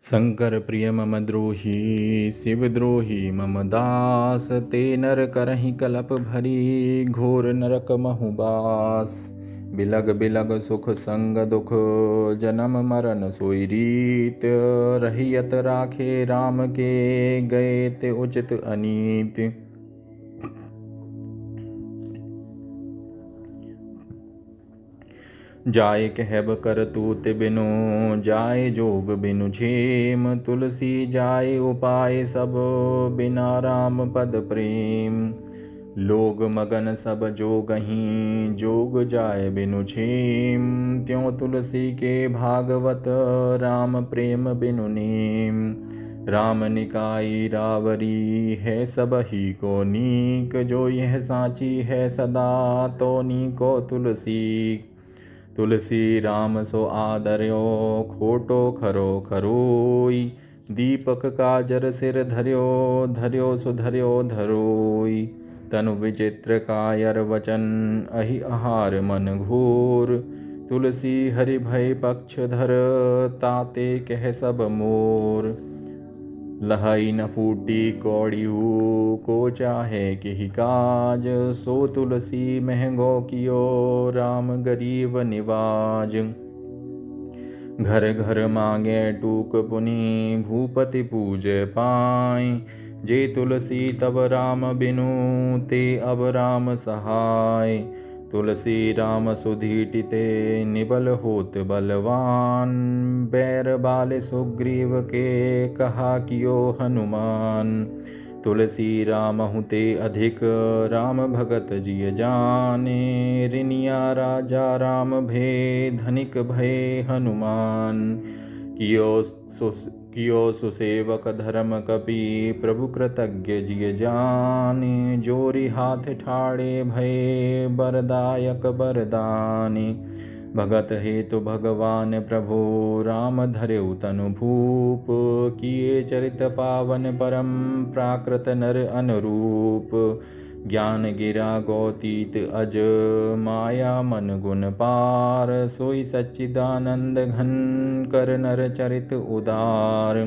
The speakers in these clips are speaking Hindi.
शंकर प्रिय मम द्रोही शिवद्रोही मम दास। ते नर करहि कलप भरी घोर नरक महुबास। बिलग बिलग सुख संग दुख जन्म मरण सोई रीत। रहियत राखे राम के गए ते उचित अनीत। जाय कहब कर तूत बिनु जाय जोग बिनु झेम। तुलसी जाय उपाय सब बिना राम पद प्रेम। लोग मगन सब जोगहीं जोग जाय बिनु झेम। त्यों तुलसी के भागवत राम प्रेम बिनु नेम। राम निकाई रावरी है सब ही को नीक। जो यह साची है सदा तो नीको तुलसी। तुलसी राम सो आदर्यो खोटो खरो खरोई। दीपक काजर सिर धर्यो धर्यो सुधर्यो धरोई। तनु विचित्र कायर वचन अहि आहार मन घोर। तुलसी हरि भय पक्ष धर ताते कह सब मोर। लहई न फूटी कौड़ियू को चाहे किहि काज। सो तुलसी महंगो कियो राम गरीब निवाज। घर घर मांगे टूक पुनि भूपति पूजे पाई। जे तुलसी तब राम बिनु ते अब राम सहाय। तुलसी राम सुधीटिते निबल होत बलवान। बैर बाल सुग्रीव के कहा कियो हनुमान। तुलसी राम हुते अधिक राम भगत जिय जाने। रिनिया राजा राम भे धनिक भय हनुमान। कियो सुसेवक धर्म कपि प्रभु कृतज्ञ जिय जाने। जोरी हाथ ठाड़े भय बरदायक बरदानी। भगत हेतु भगवान प्रभु राम धर्यु तनु भूप। किए चरित पावन परम प्राकृत नर अनुरूप। ज्ञान गिरा गौतीत अज माया मन गुण पार। सोई सच्चिदानंद घन कर नर चरित उदार।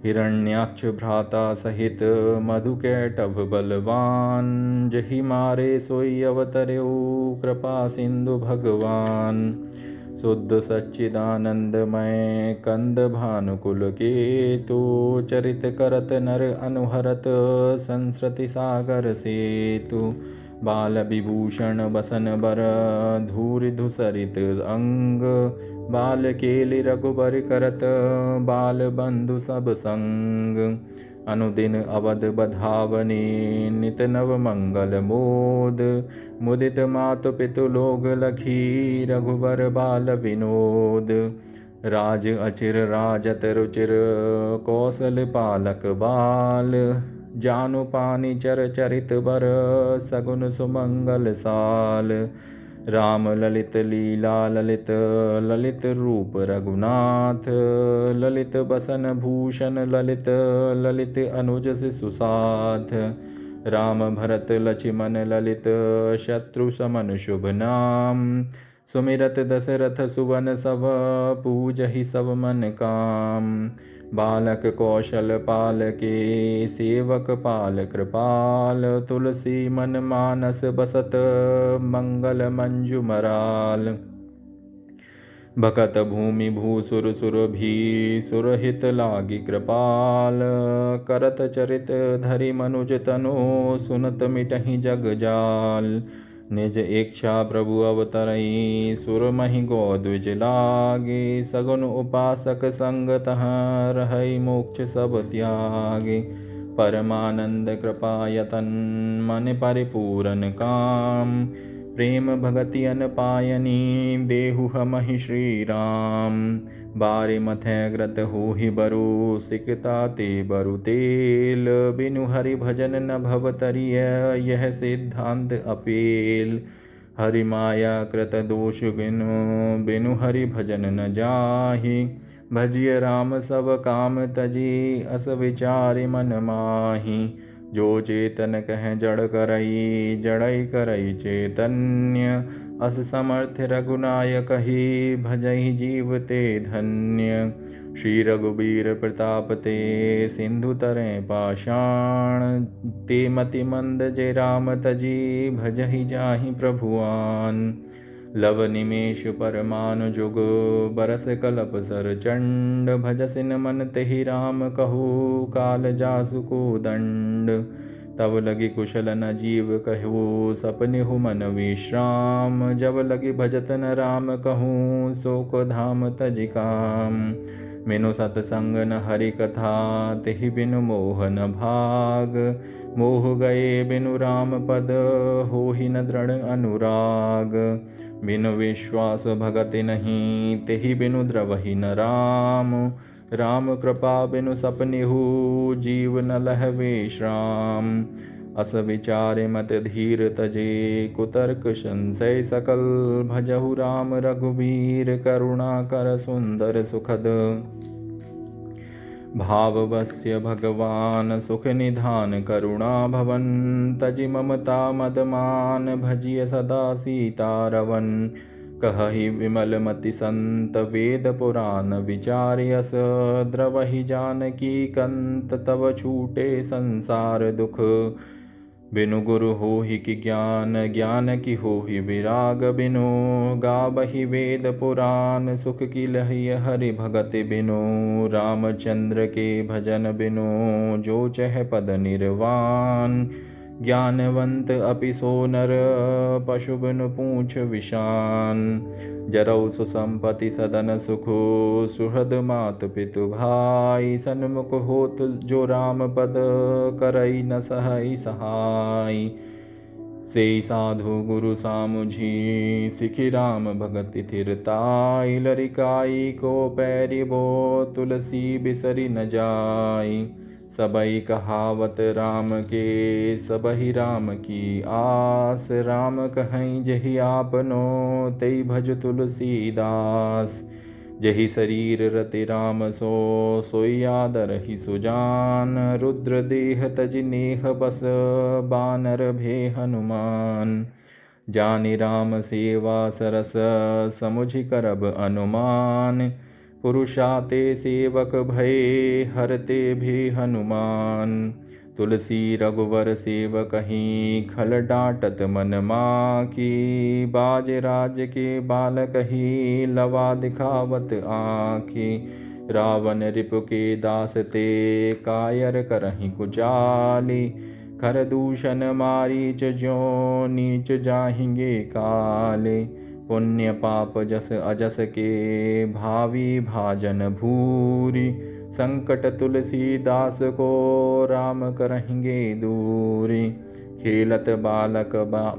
हिरण्याक्ष भ्राता सहित मधुकैटभ बलवान। जहि मारे सोई अवतर्यो कृपा सिंधु भगवान। शुद्ध सच्चिदानंदमय कंद भानुकुल केतु। चरित करत नर अनुहरत संस्कृति सागर सेतु। बाल विभूषण बसन बर धूरि धुसरित अंग। बाल केलि रघुबर करत बाल बंधु सब संग। अनुदिन अवध बधावने नित नव मंगल मोद। मुदित मातु पितु लोग लखी रघुबर बाल विनोद। राज अचिर राजत रुचिर कौशल पालक बाल। जानु पानी चर चरित बर सगुन सुमंगल साल। राम ललित लीला ललित ललित रूप रघुनाथ। ललित बसन भूषण ललित ललित अनुज सुसाथ। राम भरत लक्ष्मण ललित शत्रु समन शुभ नाम। सुमिरत दशरथ सुवन सब पूजहि सब मन काम। बालक कौशल पाल के सेवक पाल कृपाल। तुलसी मन मानस बसत मंगल मंजु मराल। भकत भूमि भूसुर सुर भी सुरहित लागी कृपाल। करत चरित धरि मनुज तनु सुनत मिटहि जग जाल। निज इच्छा प्रभु अवतरई सुर महि गौद्विज लागे। सगुन उपासक संग तहाँ रहई मोक्ष सब त्यागे। परमानंद कृपा यतन मन परिपूरन काम। प्रेम भगति अन पायनी देहु हमहि श्री राम। बारे मथै ग्रत होहि बरु सिकता ते बरु तेल। बिनु हरि भजन न भवतरिय यह सिद्धांत अपेल। हरि माया कृत दोष बिनु बिनु हरि भजन न जाहि। भजिय राम सब काम तजी अस विचारि मन माहि। जो चेतन कह जड़ करई, जड़ई करई चैतन्य। अस समर्थ रघुनायक ही, भजहि जीव ते धन्य। श्री रघुबीर प्रताप ते, सिंधु तरें पाषाण। ते मति मंद जे राम तजी, भजहि जाहि प्रभुआन। लव निमेष परमानु जुग, बरस कलप सर चंड। भजसिन मन तेहि राम कहु, काल जासु को दंड। तब लगी कुशल न जीव कहु, सपनेहु मन विश्राम। जब लगी भजत न राम कहूँ, सो को धाम तजि काम। मेनु सतसंग न हरि कथा, तेहि बिनु मोह न भाग। मोह गए बिनु राम पद, होहि न दृढ़ अनुराग। बिनु विश्वास भगति नहीं, तेहि बिनु द्रवहि न राम। राम कृपा बिनु सपनेहु, जीव न लह विश्राम। अस विचारे मत धीर तजे, कुतर्क संशय सकल। भजहु राम रघुबीर, करुणा कर सुंदर सुखद। भाववश्य भगवान, सुख निधान करुणा भवन। तजि ममता मदमान, भजिय सदा सीतारवन। कहहि विमल मति संत, वेद पुराण विचार्यस। द्रवहि जानकी कंत, तब छूटे संसार दुख। बिनु गुरु होहि कि ज्ञान, ज्ञान की होहि विराग। बिनु गावहि वेद पुराण, सुख की लहि हरि भगति बिनु। रामचंद्र के भजन बिनु, जो चह पद निर्वाण। ज्ञानवंत अपि सो नर, पशु बिनु पूँछ विशान। जरौ सुसंपत्ति सदन सुखु, सुहृद मातु पितु भाई। सन्मुख होत जो राम पद, करई न सहई सहाय। से साधु गुरु सामुझी, सिखि राम भगति थिरताई। लरिकाई को पैरिबो, तुलसी बिसरि न जाई। सबई कहावत राम के, सबहि राम की आस। राम कहीं जहि आपनो, तेई भज तुलसीदास। जहि शरीर रति राम सो, सोई आदरहि सुजान। रुद्र देह तजि नेह बस, बानर भे हनुमान। जानि राम सेवा सरस, समुझि करब अनुमान। पुरुषाते सेवक भये, हरते भी हनुमान। तुलसी रघुवर सेवकहि, खल डांटत मन माखी। बाज राज के बालकहि, लवा दिखावत आँखि। रावण रिपु के दास ते, कायर करहि कुचाली। खर दूषण मारीच ज्यों, नीच जाहिंगे काले। पुण्य पाप जस अजस के, भावी भाजन भूरी। संकट तुलसीदास को, राम करहिंगे दूरी। खेलत बालक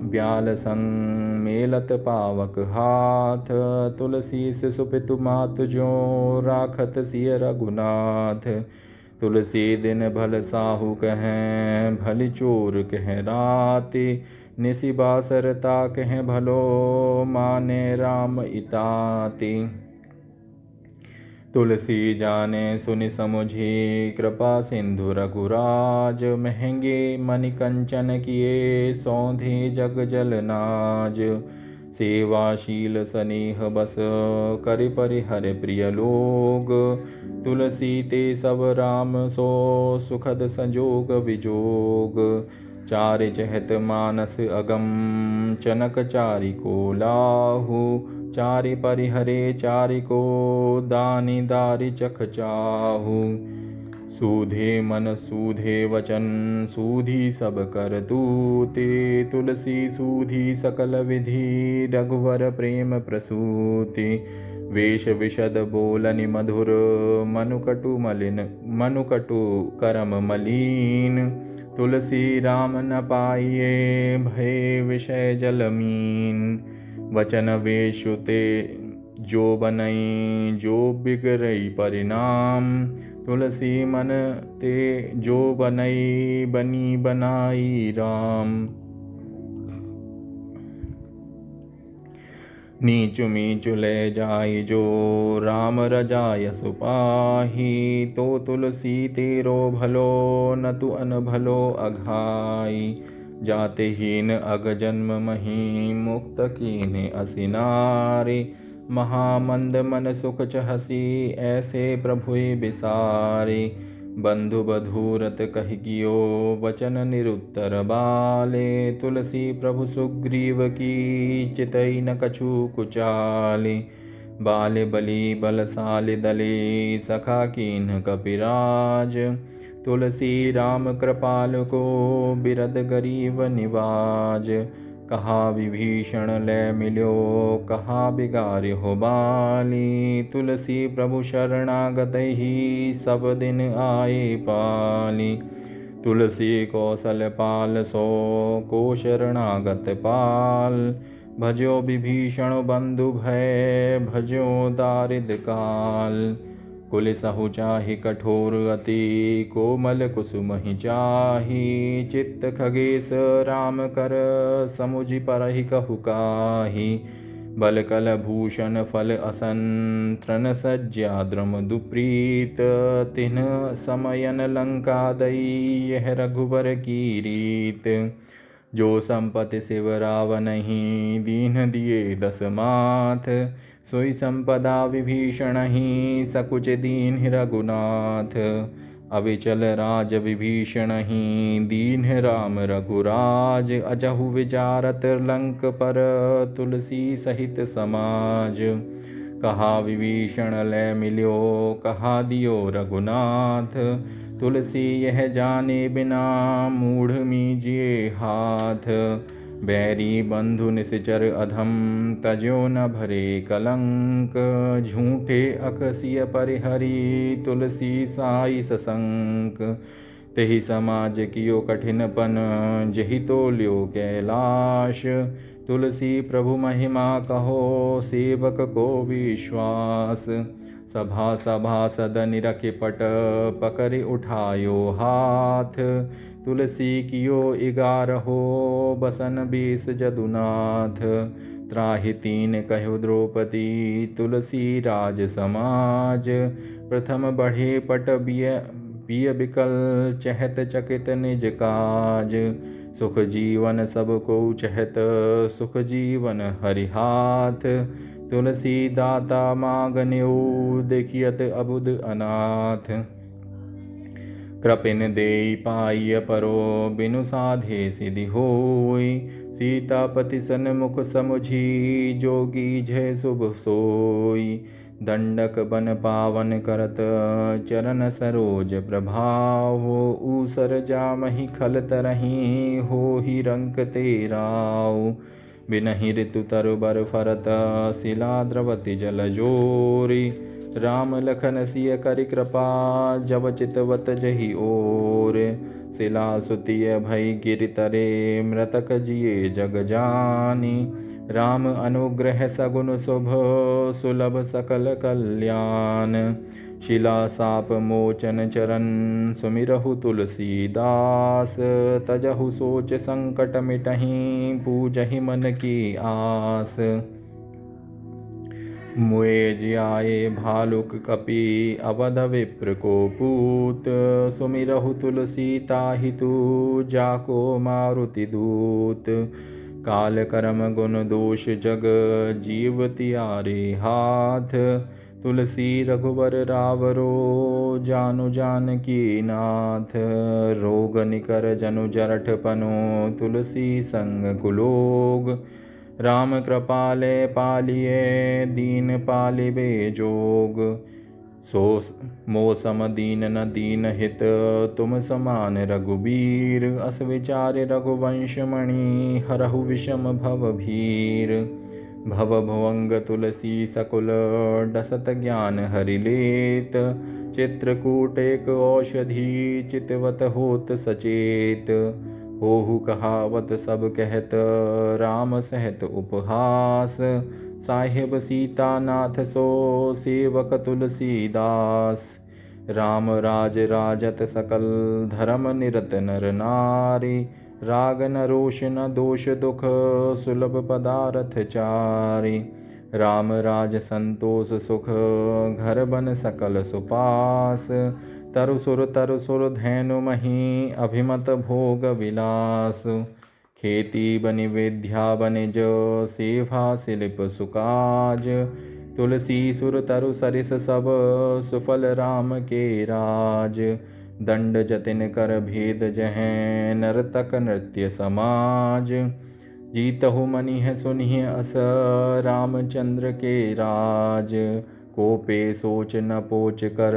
ब्याल संग, मेलत पावक हाथ। तुलसी से सुपितु मातु ज्यों, राखत सिय रघुनाथ। तुलसी दिन भल साहू कहें, भली चोर कह राति। निसि बासरता कह भलो, माने राम इताति। तुलसी जाने सुनि समुझी, कृपा सिंधु रघुराज। महंगे मणि कंचन किए, सौंधे जग जल नाज। सेवाशील सनेह बस, करि परिहर प्रिय लोग। तुलसी ते सब राम सो, सुखद संजोग विजोग। चारि चहत मानस अगम, चनक चारि को लाहू। चारि परिहरे चारि को, दानी दारी चख चाहू। सूधे मन सूधे वचन, सूधी सब कर तूते। तुलसी सूधी सकल विधि, रघुवर प्रेम प्रसूति। वेश विशद बोलनि मधुर, मनुकटु करम मलीन। तुलसी राम न पाइये, भय विषय जलमीन। वचन वेशुते जो बनई, जो बिगड़ई परिणाम। तुलसी मन ते जो बनई, बनी बनाई राम। नीचु मीचु ले जाई जो राम रजाय सुपाही। तो तुलसी तेरो भलो न तु अन भलो अघाई। जाते हीन अग जन्म मही मुक्त कीन्हे असिनारे। महामंद मन सुख चहसी ऐसे प्रभुए बिसारे। बंधु बधूरत कहि कियो वचन निरुत्तर बाले। तुलसी प्रभु सुग्रीव की चितई न कछु कुचाले। बाले बली बलशाली दले सखा कीन्ह कपिराज। तुलसी राम कृपाल को बिरद गरीब निवाज। कहा विभीषण ले मिल्यो कहा बिगारे हो बाली। तुलसी प्रभु शरणागत ही सब दिन आए पाली। तुलसी कौशल पाल सो को शरणागत पाल। भजो विभीषण बंधु भय भजो दारिद काल। कुलिसहु चाहि कठोर अति कोमल कुसुम ही चाही। चित्त खगेश राम कर समुझि परहि कहु काही। बल कल भूषण फल असन तृण सज्जा द्रुम दुप्रीत। तिन्ह समयन लंका दई यह रघुबर की रीत। जो संपत्ति शिव रावनहि दीन दिए दस माथ। सोई संपदा विभीषण ही सकुच दीन रघुनाथ। अविचल राज विभीषण ही दीन राम रघुराज। अजहु विचारत लंक पर तुलसी सहित समाज। कहा विभीषण ले मिल्यो कहा दियो रघुनाथ। तुलसी यह जाने बिना मूढ़ मीजिए हाथ। बैरी बंधु निश्चर अधम तजो न भरे कलंक। झूठे अकसिय परिहरी तुलसी साई ससंक। तेहि समाज कियो कठिनपन जहि तोल्यो कैलाश। तुलसी प्रभु महिमा कहो सेवक को विश्वास। सभा सभासद निरखि पट पकड़ि उठायो हाथ। तुलसी कियो 11 बसन 20 जदुनाथ। त्राहि तीन कहो द्रौपदी तुलसी राज समाज। प्रथम बढ़े पट बिय बिकल चहत चकित निज काज। सुख जीवन सब को चहत सुख जीवन हरिहाथ। तुलसी दाता मांगन्यो देखियत अबुद अनाथ। कृपिन देई पाई परो बिनु साधे सिद्धि होई। सीतापति सन्मुख समुझी जोगी जय शुभ सोई। दंडक बन पावन करत चरण सरोज प्रभाव। ऊसर जामहि खल तरहि होहि रंक तेराव। बिनहि ऋतु तरु बर फरत शिला द्रवति जल जोरी। राम लखन सिय करि कृपा जब चितवत जहि ओर। शिला सुतिय भई गिरि तरे मृतक जिये जग जानी। राम अनुग्रह सगुन शुभ सुलभ सकल कल्याण। शिला साप मोचन चरण सुमिरहु तुलसीदास। तजहु सोच संकट मिटहि पूजहि मन की आस। मुए जियाए भालुक कपि अवध विप्र को पूत। सुमिरहु तुलसी ताहितु जाको मारुति दूत। काल कर्म गुण दोष जग जीव तियारे हाथ। तुलसी रघुवर रावरो जानु जानकी नाथ। रोग निकर जनु जरठ पनो तुलसी संग कुलोग। राम कृपाले पालिए दीन पालिबे जोग। सो मोसम दीन न दीन हित तुम समान रघुबीर। अस विचार रघुवंश मणि हरहु विषम भव भीर। भव भुवंग तुलसी सकुल डसत ज्ञान हरिलेत। चित्रकूट एक औषधि चितवत होत सचेत। होहु कहावत सब कहत राम सहत उपहास। साहिब सीता नाथ सो सेवक तुलसीदास। राम राज राजत सकल धर्म निरत नर नारी। राग न रोष न दोष दुख सुलभ पदारथ चारि। राम राज संतोष सुख घर बन सकल सुपास। तरु सुर धैनु मही अभिमत भोग विलास। खेती बनि विद्या बनिज सेवा शिल्प सुकाज। तुलसी सुर तरु सरिस सब सुफल राम के राज। दंड जतिन कर भेद जहैं नर्तक नृत्य समाज। जीतहु मनिह सुनिह अस रामचंद्र के राज। कोपे सोच न पोच कर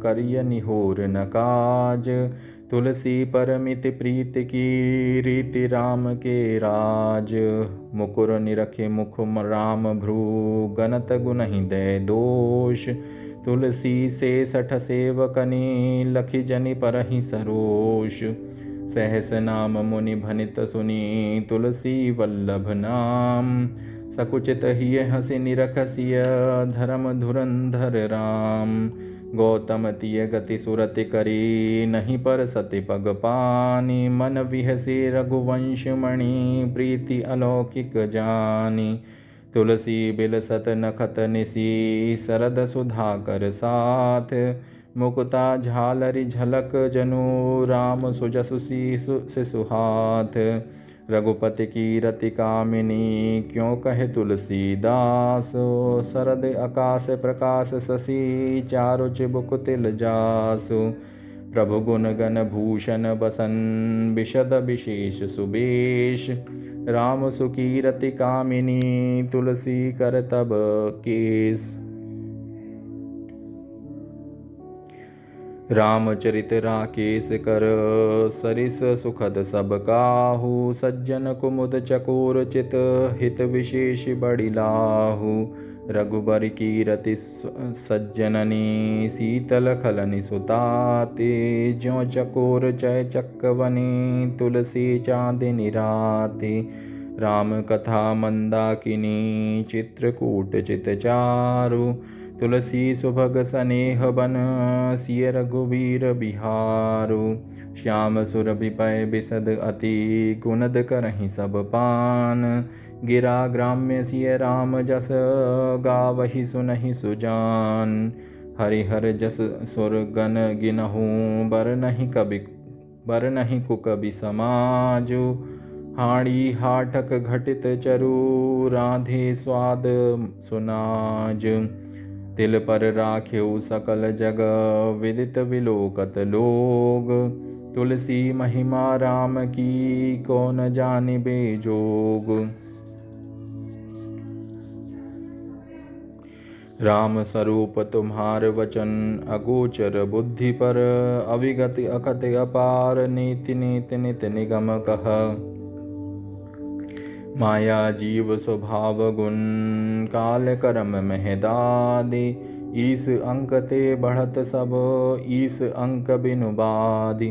करिय निहोर न काज। तुलसी परमित प्रीत की रीति राम के राज। मुकुर निरखे मुख राम भ्रू गनत गुनहि दे दोष। तुलसी से सठ सेवकनी लखि जनि परहि सरोष। सहस नाम मुनि भनित सुनी तुलसी वल्लभ नाम। सकुचित हिय हसि निरखसिय धर्म धुरंधर राम। गौतम तिय गति सुरति करी नहीं पर सति पग पानी। मन विहसी रघुवंश मणि प्रीति अलौकिक जानी। तुलसी बिलसत नखत निसी सरद सुधाकर साथ। मुकुता झालरि झलक जनु राम सुजसु शिशु हाथ। रघुपति की रति कामिनी क्यों कहे तुलसीदास। शरद आकाश प्रकाश शशि चारु चिबुक तिल जासु। प्रभु गुण गण भूषण बसन विशद विशेष सुबेश। राम सुकी रति कामिनी तुलसी कर तब केस। रामचरित राकेश कर सरिस सुखद सब काहू। सज्जन कुमुद चकोर चित हित विशेष बड़ी लाहू। रघुबर की रति सज्जननी शीतल खलनि सुताते। ज्यों चकोर चय चक्कवनी तुलसी चांदिनी राते। राम कथा मंदाकिनी चित्रकूट चित चारु। तुलसी सुभग सनेह बन सिय रघुवीर बिहारु। श्याम सुर बिपय बिसद अति गुणद करहि सब पान। गिरा ग्राम्य सिय राम जस गावहि सुनहि सुजान। हरिहर जस सुर गण गिनहु बर नहीं कुकबि समाजु। हाड़ी हाठक घटित चरु राधे स्वाद सुनाज। तिल पर राख्यु सकल जग विदित विलोकत लोग। तुलसी महिमा राम की को न जानिबे जोग। राम स्वरूप तुम्हार वचन अगोचर बुद्धि पर। अविगत अकथ अपार नीति नीति नित निगम कह। माया जीव स्वभाव गुण काल कर्म महदादि। ईस अंक ते बढ़त सब ईस अंक बिनु बादि।